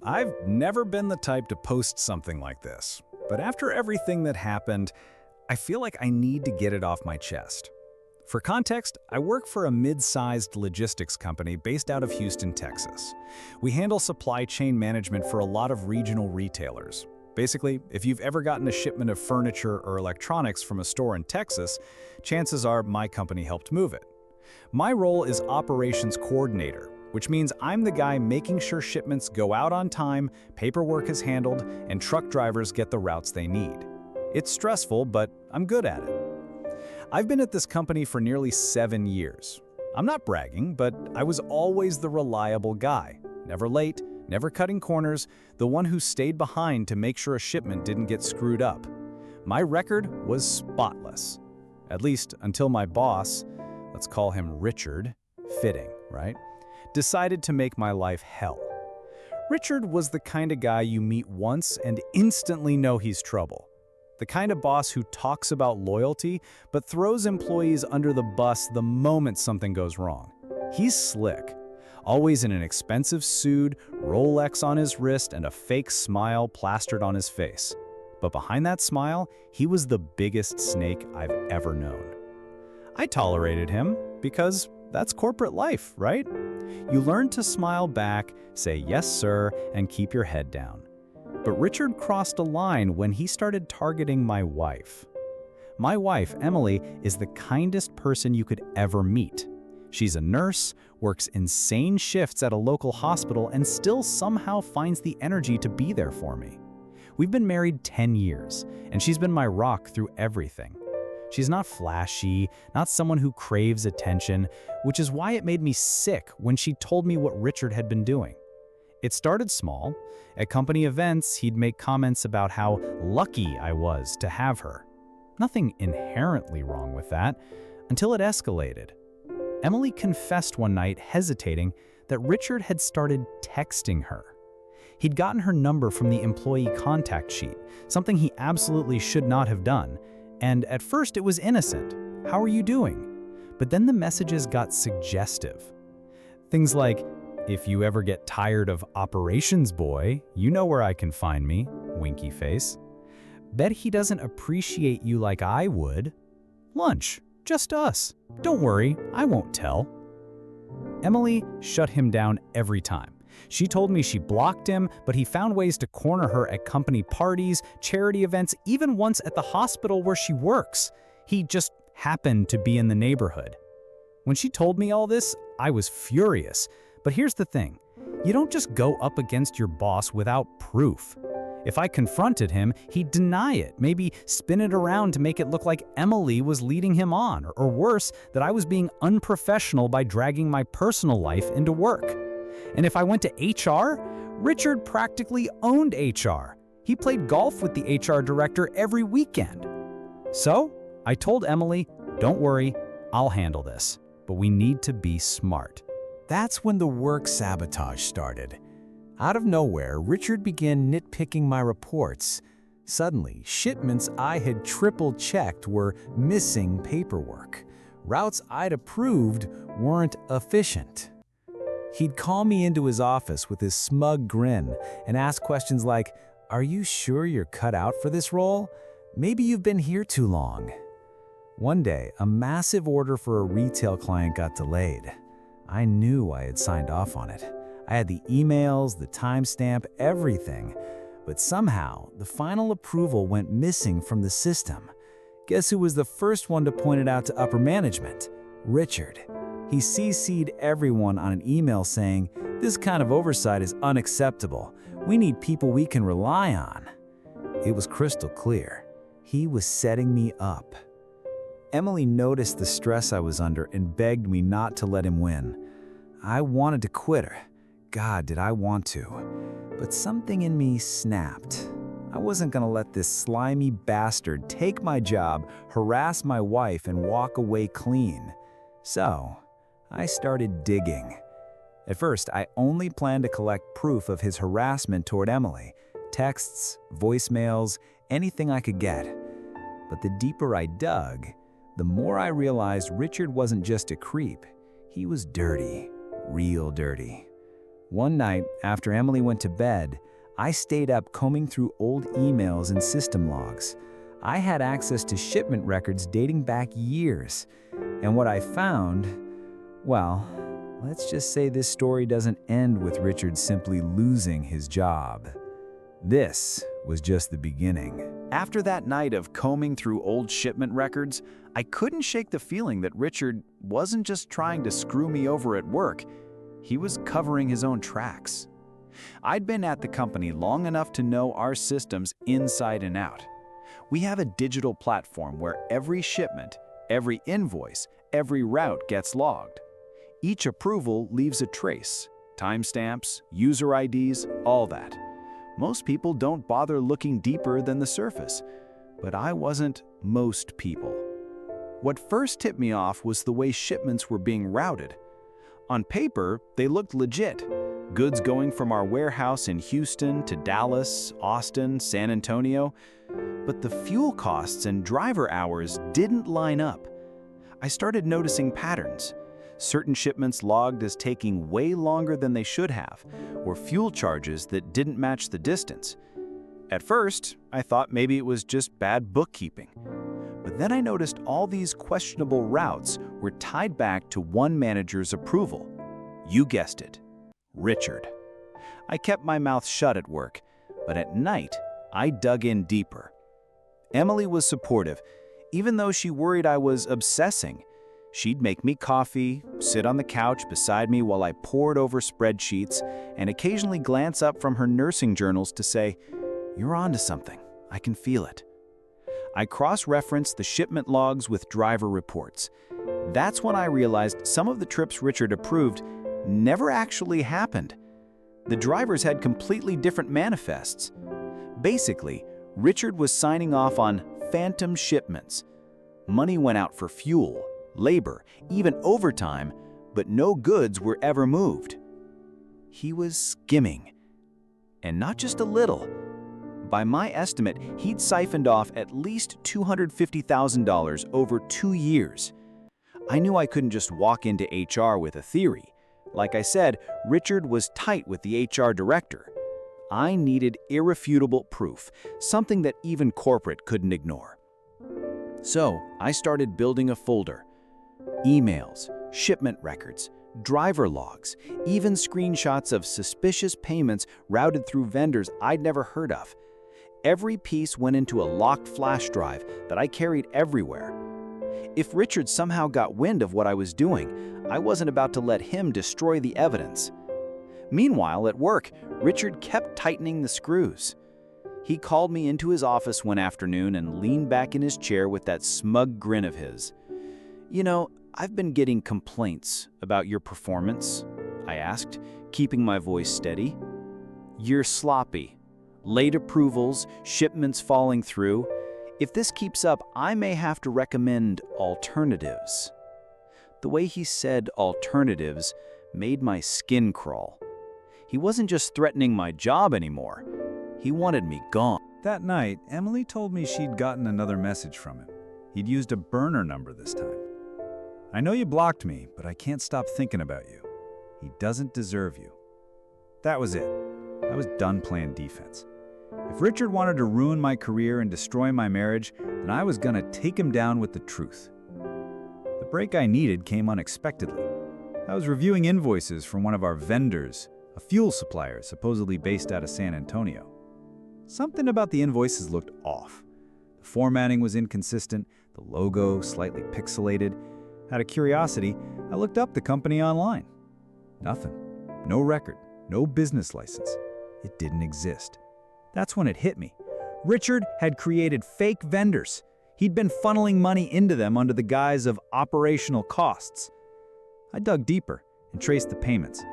I've never been the type to post something like this, but after everything that happened, I feel like I need to get it off my chest. For context, I work for a mid-sized logistics company based out of Houston, Texas. We handle supply chain management for a lot of regional retailers. Basically, if you've ever gotten a shipment of furniture or electronics from a store in Texas, chances are my company helped move it. My role is operations coordinator, which means I'm the guy making sure shipments go out on time, paperwork is handled, and truck drivers get the routes they need. It's stressful, but I'm good at it. I've been at this company for nearly 7 years. I'm not bragging, but I was always the reliable guy. Never late, never cutting corners, the one who stayed behind to make sure a shipment didn't get screwed up. My record was spotless. At least until my boss, let's call him Richard, fitting, right, decided to make my life hell. Richard was the kind of guy you meet once and instantly know he's trouble. The kind of boss who talks about loyalty but throws employees under the bus the moment something goes wrong. He's slick, always in an expensive suit, Rolex on his wrist, and a fake smile plastered on his face. But behind that smile, he was the biggest snake I've ever known. I tolerated him because that's corporate life, right? You learn to smile back, say yes sir, and keep your head down. But Richard crossed a line when he started targeting my wife. My wife, Emily, is the kindest person you could ever meet. She's a nurse, works insane shifts at a local hospital, and still somehow finds the energy to be there for me. We've been married 10 years, and she's been my rock through everything. She's not flashy, not someone who craves attention, which is why it made me sick when she told me what Richard had been doing. It started small. At company events, he'd make comments about how lucky I was to have her. Nothing inherently wrong with that, until it escalated. Emily confessed one night, hesitating, that Richard had started texting her. He'd gotten her number from the employee contact sheet, something he absolutely should not have done. And at first it was innocent. How are you doing? But then the messages got suggestive. Things like, if you ever get tired of operations boy, you know where I can find me, winky face. Bet he doesn't appreciate you like I would. Lunch, just us. Don't worry, I won't tell. Emily shut him down every time. She told me she blocked him, but he found ways to corner her at company parties, charity events, even once at the hospital where she works. He just happened to be in the neighborhood. When she told me all this, I was furious. But here's the thing, you don't just go up against your boss without proof. If I confronted him, he'd deny it, maybe spin it around to make it look like Emily was leading him on, or worse, that I was being unprofessional by dragging my personal life into work. And if I went to HR, Richard practically owned HR. He played golf with the HR director every weekend. So I told Emily, don't worry, I'll handle this, but we need to be smart. That's when the work sabotage started. Out of nowhere, Richard began nitpicking my reports. Suddenly, shipments I had triple-checked were missing paperwork. Routes I'd approved weren't efficient. He'd call me into his office with his smug grin and ask questions like, "Are you sure you're cut out for this role? Maybe you've been here too long." One day, a massive order for a retail client got delayed. I knew I had signed off on it. I had the emails, the timestamp, everything. But somehow, the final approval went missing from the system. Guess who was the first one to point it out to upper management? Richard. He CC'd everyone on an email saying, "This kind of oversight is unacceptable. We need people we can rely on." It was crystal clear. He was setting me up. Emily noticed the stress I was under and begged me not to let him win. I wanted to quit her. God, did I want to. But something in me snapped. I wasn't gonna let this slimy bastard take my job, harass my wife, and walk away clean. So, I started digging. At first, I only planned to collect proof of his harassment toward Emily. Texts, voicemails, anything I could get. But the deeper I dug, the more I realized Richard wasn't just a creep. He was dirty, real dirty. One night, after Emily went to bed, I stayed up combing through old emails and system logs. I had access to shipment records dating back years. And what I found, well, let's just say this story doesn't end with Richard simply losing his job. This was just the beginning. After that night of combing through old shipment records, I couldn't shake the feeling that Richard wasn't just trying to screw me over at work. He was covering his own tracks. I'd been at the company long enough to know our systems inside and out. We have a digital platform where every shipment, every invoice, every route gets logged. Each approval leaves a trace, timestamps, user IDs, all that. Most people don't bother looking deeper than the surface, but I wasn't most people. What first tipped me off was the way shipments were being routed. On paper, they looked legit. Goods going from our warehouse in Houston to Dallas, Austin, San Antonio. But the fuel costs and driver hours didn't line up. I started noticing patterns. Certain shipments logged as taking way longer than they should have, or fuel charges that didn't match the distance. At first, I thought maybe it was just bad bookkeeping. But then I noticed all these questionable routes were tied back to one manager's approval. You guessed it, Richard. I kept my mouth shut at work, but at night, I dug in deeper. Emily was supportive, even though she worried I was obsessing. She'd make me coffee, sit on the couch beside me while I pored over spreadsheets, and occasionally glance up from her nursing journals to say, "You're onto something. I can feel it." I cross-referenced the shipment logs with driver reports. That's when I realized some of the trips Richard approved never actually happened. The drivers had completely different manifests. Basically, Richard was signing off on phantom shipments. Money went out for fuel, labor, even overtime, but no goods were ever moved. He was skimming. And not just a little. By my estimate, he'd siphoned off at least $250,000 over 2 years. I knew I couldn't just walk into HR with a theory. Like I said, Richard was tight with the HR director. I needed irrefutable proof, something that even corporate couldn't ignore. So I started building a folder. Emails, shipment records, driver logs, even screenshots of suspicious payments routed through vendors I'd never heard of. Every piece went into a locked flash drive that I carried everywhere. If Richard somehow got wind of what I was doing, I wasn't about to let him destroy the evidence. Meanwhile, at work, Richard kept tightening the screws. He called me into his office one afternoon and leaned back in his chair with that smug grin of his. "You know, I've been getting complaints about your performance," I asked, keeping my voice steady. "You're sloppy. Late approvals, shipments falling through. If this keeps up, I may have to recommend alternatives." The way he said alternatives made my skin crawl. He wasn't just threatening my job anymore. He wanted me gone. That night, Emily told me she'd gotten another message from him. He'd used a burner number this time. "I know you blocked me, but I can't stop thinking about you. He doesn't deserve you." That was it. I was done playing defense. If Richard wanted to ruin my career and destroy my marriage, then I was gonna take him down with the truth. The break I needed came unexpectedly. I was reviewing invoices from one of our vendors, a fuel supplier supposedly based out of San Antonio. Something about the invoices looked off. The formatting was inconsistent, the logo slightly pixelated. Out of curiosity, I looked up the company online. Nothing. No record. No business license. It didn't exist. That's when it hit me. Richard had created fake vendors. He'd been funneling money into them under the guise of operational costs. I dug deeper and traced the payments.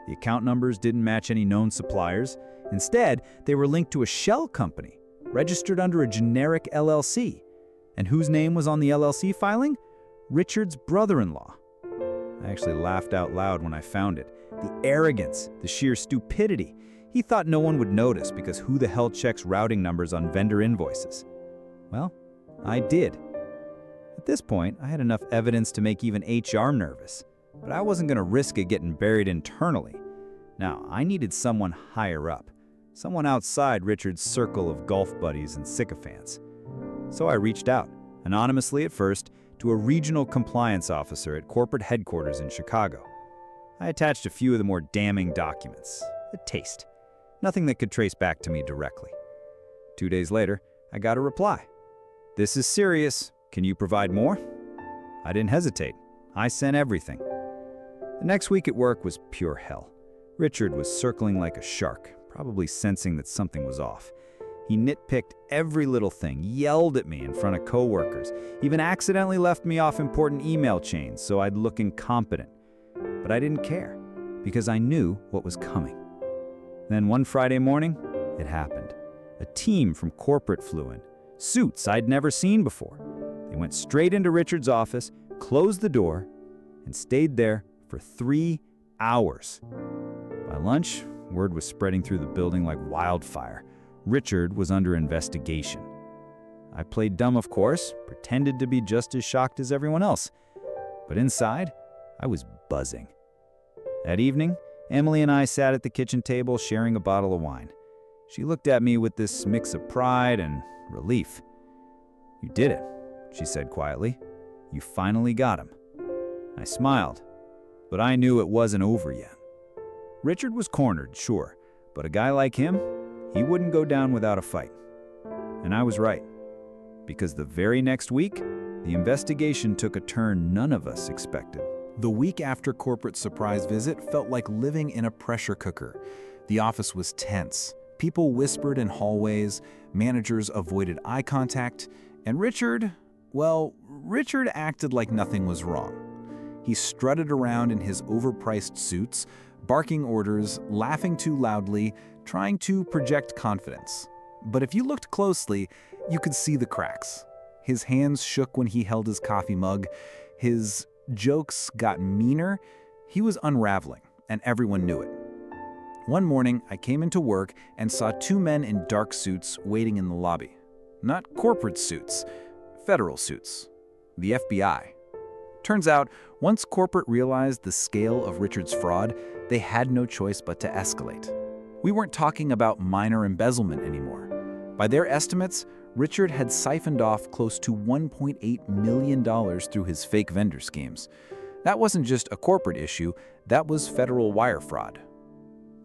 The account numbers didn't match any known suppliers. Instead, they were linked to a shell company, registered under a generic LLC. And whose name was on the LLC filing? Richard's brother-in-law. I actually laughed out loud when I found it. The arrogance, the sheer stupidity. He thought no one would notice because who the hell checks routing numbers on vendor invoices? Well, I did. At this point, I had enough evidence to make even HR nervous, but I wasn't going to risk it getting buried internally. Now, I needed someone higher up, someone outside Richard's circle of golf buddies and sycophants. So I reached out, anonymously at first, to a regional compliance officer at corporate headquarters in Chicago. I attached a few of the more damning documents, a taste, nothing that could trace back to me directly. 2 days later, I got a reply. "This is serious. Can you provide more?" I didn't hesitate. I sent everything. The next week at work was pure hell. Richard was circling like a shark, probably sensing that something was off. He nitpicked every little thing, yelled at me in front of coworkers, even accidentally left me off important email chains so I'd look incompetent. But I didn't care, because I knew what was coming. Then one Friday morning, it happened. A team from corporate flew in, suits I'd never seen before. They went straight into Richard's office, closed the door, and stayed there for 3 hours. By lunch, word was spreading through the building like wildfire. Richard was under investigation. I played dumb, of course, pretended to be just as shocked as everyone else. But inside, I was buzzing. That evening, Emily and I sat at the kitchen table sharing a bottle of wine. She looked at me with this mix of pride and relief. "You did it," she said quietly. "You finally got him." I smiled, but I knew it wasn't over yet. Richard was cornered, sure, but a guy like him, he wouldn't go down without a fight. And I was right, because the very next week, the investigation took a turn none of us expected. The week after corporate's surprise visit felt like living in a pressure cooker. The office was tense. People whispered in hallways, managers avoided eye contact, and Richard acted like nothing was wrong. He strutted around in his overpriced suits, barking orders, laughing too loudly, trying to project confidence. But if you looked closely, you could see the cracks. His hands shook when he held his coffee mug. His jokes got meaner. He was unraveling, and everyone knew it. One morning, I came into work and saw 2 men in dark suits waiting in the lobby. Not corporate suits, federal suits. The FBI. Turns out, once corporate realized the scale of Richard's fraud, they had no choice but to escalate. We weren't talking about minor embezzlement anymore. By their estimates, Richard had siphoned off close to $1.8 million through his fake vendor schemes. That wasn't just a corporate issue, that was federal wire fraud.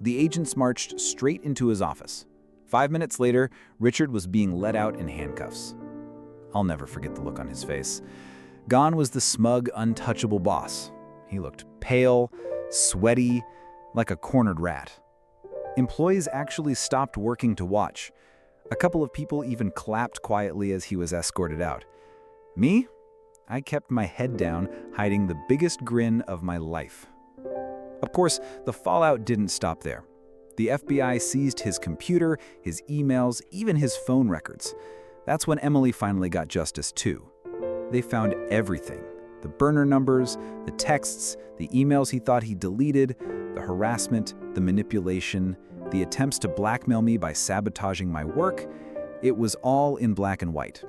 The agents marched straight into his office. 5 minutes later, Richard was being led out in handcuffs. I'll never forget the look on his face. Gone was the smug, untouchable boss. He looked pale, sweaty, like a cornered rat. Employees actually stopped working to watch. A couple of people even clapped quietly as he was escorted out. Me? I kept my head down, hiding the biggest grin of my life. Of course, the fallout didn't stop there. The FBI seized his computer, his emails, even his phone records. That's when Emily finally got justice too. They found everything. The burner numbers, the texts, the emails he thought he deleted, the harassment, the manipulation, the attempts to blackmail me by sabotaging my work. It was all in black and white.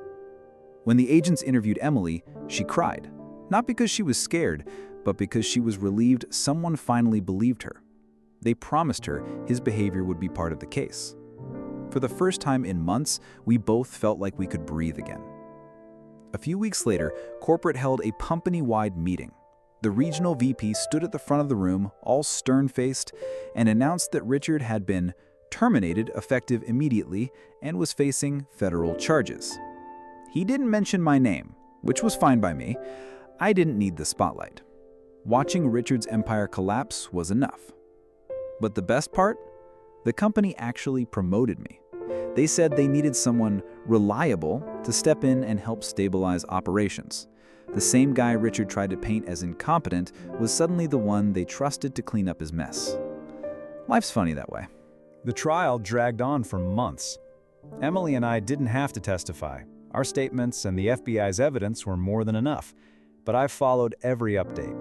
When the agents interviewed Emily, she cried. Not because she was scared, but because she was relieved someone finally believed her. They promised her his behavior would be part of the case. For the first time in months, we both felt like we could breathe again. A few weeks later, corporate held a company-wide meeting. The regional VP stood at the front of the room, all stern-faced, and announced that Richard had been terminated effective immediately and was facing federal charges. He didn't mention my name, which was fine by me. I didn't need the spotlight. Watching Richard's empire collapse was enough. But the best part? The company actually promoted me. They said they needed someone reliable to step in and help stabilize operations. The same guy Richard tried to paint as incompetent was suddenly the one they trusted to clean up his mess. Life's funny that way. The trial dragged on for months. Emily and I didn't have to testify. Our statements and the FBI's evidence were more than enough, but I followed every update.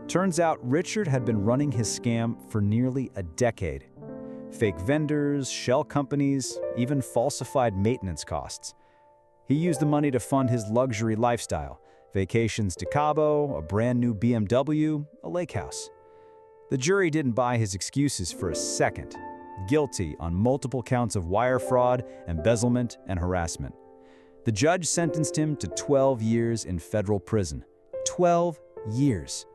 Turns out Richard had been running his scam for nearly a decade. Fake vendors, shell companies, even falsified maintenance costs. He used the money to fund his luxury lifestyle, vacations to Cabo, a brand new BMW, a lake house. The jury didn't buy his excuses for a second. Guilty on multiple counts of wire fraud, embezzlement, and harassment. The judge sentenced him to 12 years in federal prison. 12 years.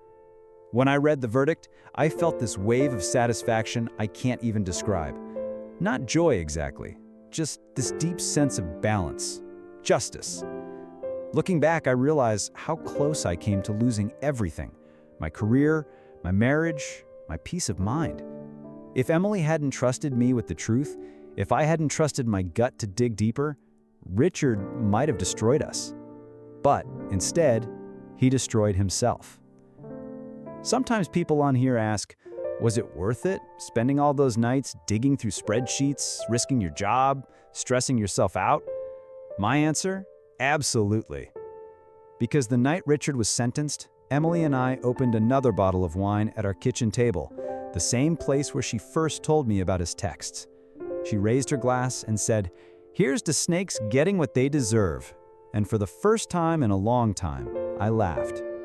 When I read the verdict, I felt this wave of satisfaction I can't even describe. Not joy exactly, just this deep sense of balance, justice. Looking back, I realize how close I came to losing everything. My career, my marriage, my peace of mind. If Emily hadn't trusted me with the truth, if I hadn't trusted my gut to dig deeper, Richard might have destroyed us. But instead, he destroyed himself. Sometimes people on here ask, was it worth it, spending all those nights digging through spreadsheets, risking your job, stressing yourself out? My answer? Absolutely. Because the night Richard was sentenced, Emily and I opened another bottle of wine at our kitchen table, the same place where she first told me about his texts. She raised her glass and said, "Here's to snakes getting what they deserve." And for the first time in a long time, I laughed.